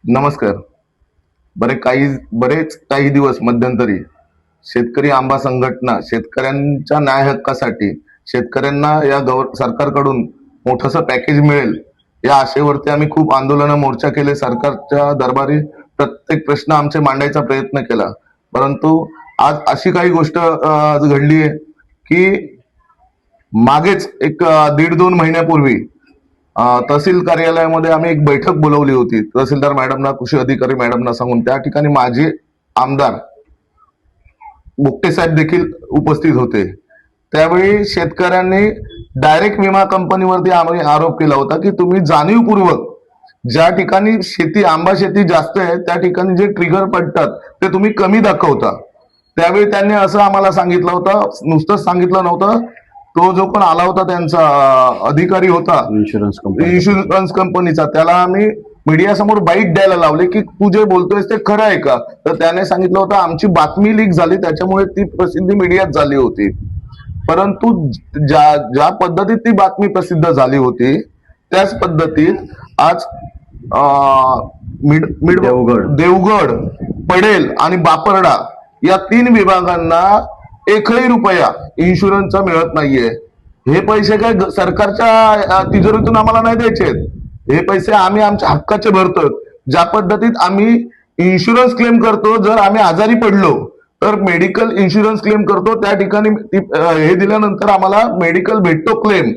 नमस्कार. बरेच काही दिवस मध्यंतरी शेतकरी आंबा संघटना शेतकऱ्यांच्या न्याय हक्कासाठी शेतकऱ्यांना या सरकारकडून मोठंसं पॅकेज मिळेल या आशेवरती आम्ही खूप आंदोलन मोर्चा केले. सरकारच्या दरबारी प्रत्येक प्रश्न आमचे मांडायचा प्रयत्न केला. परंतु आज अशी काही गोष्ट घडली आहे की मागेच एक 1.5-2 महिन्यापूर्वी तहसील कार्यालयामध्ये आम्ही एक बैठक बोलवली होती. तहसीलदार मॅडमना, कृषी अधिकारी मॅडमना सांगून त्या ठिकाणी माझे आमदार बुट्टे साहेब देखील उपस्थित होते. त्यावेळी शेतकऱ्यांनी डायरेक्ट विमा कंपनीवरती आम्ही आरोप केला होता की तुम्ही जाणीवपूर्वक ज्या ठिकाणी आंबा शेती जास्त आहे त्या ठिकाणी जे ट्रिगर पडतात ते तुम्ही कमी दाखवता. त्यावेळी त्यांनी असं आम्हाला सांगितलं होतं, नुसतंच सांगितलं नव्हतं, तो जो पण आला होता त्यांचा अधिकारी होता इन्शुरन्स कंपनीचा, त्याला आम्ही मीडियासमोर बाईट द्यायला लावले की तू जे बोलतोयस ते खरं आहे का. तर त्याने सांगितलं होतं आमची बातमी लीक झाली त्याच्यामुळे ती प्रसिद्धी मीडियात झाली होती. परंतु ज्या पद्धतीत ती बातमी प्रसिद्ध झाली होती त्याच पद्धतीत आज देवगड, पडेल आणि बापरडा या 3 विभागांना 1ही रुपया इन्शुरन्सचा मिळत नाहीये. हे पैसे काय सरकारच्या तिजोरीतून आम्हाला नाही द्यायचे. हे पैसे आम्ही आमच्या हक्काचे भरतोय. ज्या पद्धतीत आम्ही इन्शुरन्स क्लेम करतो, जर आम्ही आजारी पडलो तर मेडिकल इन्शुरन्स क्लेम करतो, त्या ठिकाणी हे दिल्यानंतर आम्हाला मेडिकल भेटतो क्लेम.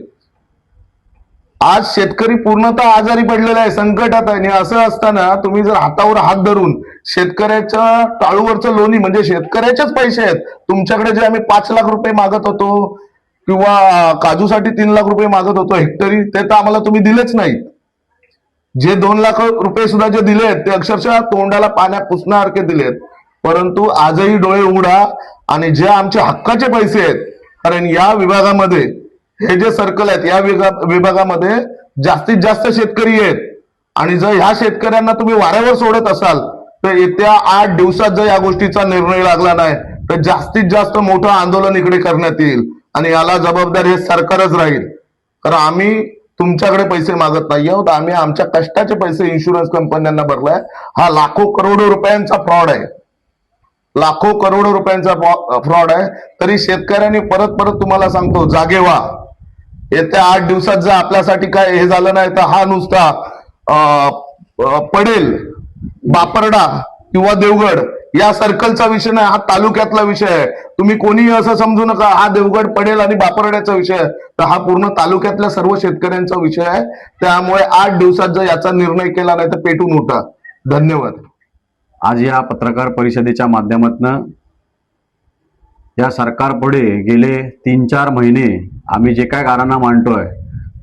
आज शेतकरी पूर्णतः आजारी पडलेला आहे, संकटात आहे. आणि असं असताना तुम्ही जर हातावर हात धरून शेतकऱ्याच्या टाळूवरचं लोणी म्हणजे शेतकऱ्याचेच पैसे आहेत तुमच्याकडे, जे आम्ही 5 लाख रुपये मागत होतो किंवा काजूसाठी 3 लाख रुपये मागत होतो हेक्टरी, ते तर आम्हाला तुम्ही दिलेच नाहीत. जे 2 लाख रुपये सुद्धा जे दिलेत ते अक्षरशः तोंडाला पाण्यात पुसण्यासारखे दिलेत. परंतु आजही डोळे उघडा आणि जे आमचे हक्काचे पैसे आहेत, कारण या विभागामध्ये हे जे सर्कल आहेत या विभागामध्ये जास्तीत जास्त शेतकरी आहेत. आणि जर ह्या शेतकऱ्यांना तुम्ही वाऱ्यावर सोडत असाल तर येत्या 8 दिवसात जर या गोष्टीचा निर्णय लागला नाही तर जास्तीत जास्त मोठं आंदोलन इकडे करण्यात येईल आणि याला जबाबदार हे सरकारच राहील. कारण आम्ही तुमच्याकडे पैसे मागत नाही आहोत, आम्ही आमच्या कष्टाचे पैसे इन्शुरन्स कंपन्यांना भरलाय. हा लाखो करोडो रुपयांचा फ्रॉड आहे, लाखो करोडो रुपयांचा फ्रॉड आहे. तरी शेतकऱ्यांनी परत तुम्हाला सांगतो, जागे व्हा. येत्या 8 दिवसात जर आपल्यासाठी काय हे झालं नाही तर हा नुसता पडेल, बापरडा किंवा देवगड या सर्कलचा विषय नाही, हा तालुक्यातला विषय आहे. तुम्ही कोणी असं समजू नका हा देवगड, पडेल आणि बापरड्याचा विषय आहे, तर हा पूर्ण तालुक्यातल्या सर्व शेतकऱ्यांचा विषय आहे. त्यामुळे 8 दिवसात जर याचा निर्णय केला नाही तर पेटून उठा. धन्यवाद. आज या पत्रकार परिषदेच्या माध्यमातून या सरकारपुढे गेले 3-4 महिने आम्ही जे काय गाऱ्हाणा मांडतोय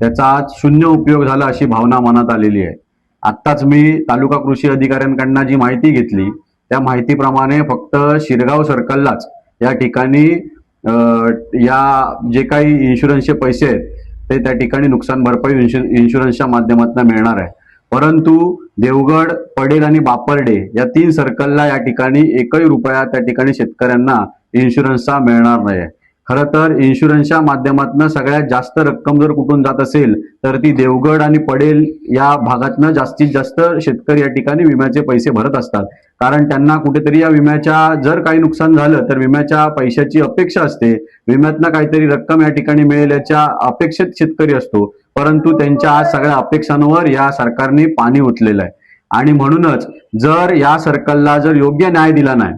त्याचा आज शून्य उपयोग झाला अशी भावना मनात आलेली आहे. आत्ताच मी तालुका कृषी अधिकाऱ्यांकडनं जी माहिती घेतली त्या माहितीप्रमाणे फक्त शिरगाव सर्कललाच या ठिकाणी या जे काही इन्शुरन्सचे पैसे आहेत ते त्या ठिकाणी नुकसान भरपाई इन्शुरन्सच्या माध्यमातून मिळणार आहे. परंतु देवगड, पडेल आणि बापरडे या 3 सर्कलला या ठिकाणी 1ही रुपया त्या ठिकाणी शेतकऱ्यांना इन्शुरन्सचा मिळणार नाही. खरं तर इन्शुरन्सच्या माध्यमातून सगळ्यात जास्त रक्कम जर कुठून जात असेल तर ती देवगड आणि पडेल या भागातनं जास्तीत जास्त शेतकरी या ठिकाणी विम्याचे पैसे भरत असतात. कारण त्यांना कुठेतरी या विम्याच्या जर काही नुकसान झालं तर विम्याच्या पैशाची अपेक्षा असते, विम्यातनं काहीतरी रक्कम या ठिकाणी मिळेल याच्या अपेक्षेत शेतकरी असतो. परंतु त्यांच्या आज सगळ्या अपेक्षांवर या सरकारने पाणी ओतलेलं आहे. आणि म्हणूनच जर या सर्कलला जर योग्य न्याय दिला नाही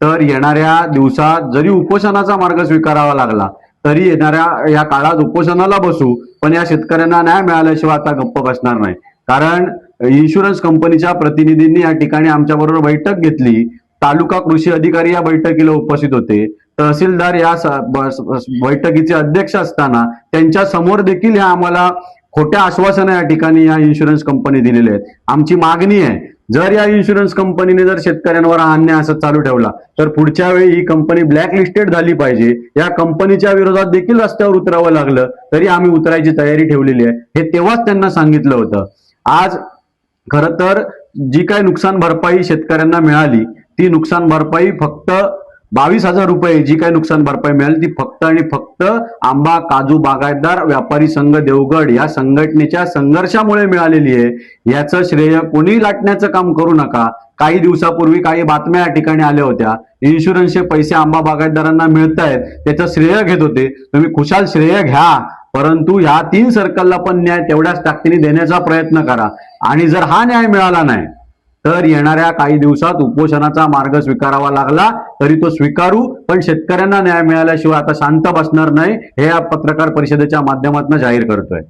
तर येणाऱ्या दिवसात जरी उपोषणाचा मार्ग स्वीकारावा लागला तरी येणाऱ्या या काळात उपोषणाला बसू, पण या शेतकऱ्यांना न्याय मिळाल्याशिवाय आता गप्प बसणार नाही. कारण इन्शुरन्स कंपनीच्या प्रतिनिधींनी या ठिकाणी आमच्या बरोबर बैठक घेतली, तालुका कृषी अधिकारी या बैठकीला उपस्थित होते, तहसीलदार या बैठकीचे अध्यक्ष असताना त्यांच्या समोर देखील ह्या आम्हाला खोट्या आश्वासनं या ठिकाणी या इन्शुरन्स कंपनी दिलेले आहेत. आमची मागणी आहे, जर या इन्शुरन्स कंपनीने जर शेतकऱ्यांवर अन्याय असं चालू ठेवला तर पुढच्या वेळी ही कंपनी ब्लॅकलिस्टेड झाली पाहिजे. या कंपनीच्या विरोधात देखील रस्त्यावर उतरावं लागलं तरी आम्ही उतरायची तयारी ठेवलेली आहे, हे तेव्हाच त्यांना सांगितलं होतं. आज खरं तर जी काही नुकसान भरपाई शेतकऱ्यांना मिळाली ती नुकसान भरपाई फक्त 22,000 रुपये जी काही नुकसान भरपाई मिळाली ती फक्त आणि फक्त आंबा काजू बागायतदार व्यापारी संघ देवगड या संघटनेच्या संघर्षामुळे मिळालेली आहे। याचं श्रेय कोणी लाटण्याचं काम करू नका। काही दिवसापूर्वी काही बातम्या या ठिकाणी आल्या होत्या, इन्शुरन्सचे पैसे आंबा बागायतदारांना मिळत आहेत, त्याचं श्रेय घेत होते। तुम्ही खुशाल श्रेय घ्या, परंतु ह्या 3 सर्कलला पण न्याय तेवढ्याच ताकदीने देण्याचा प्रयत्न करा। आणि जर हा न्याय मिळाला नाही तर येणाऱ्या काही दिवसात उपोषणाचा मार्ग स्वीकारावा लागला तरी तो स्वीकारू, पण शेतकऱ्यांना न्याय मिळाल्याशिवाय आता शांत बसणार नाही, हे या पत्रकार परिषदेच्या माध्यमातून जाहीर करतोय।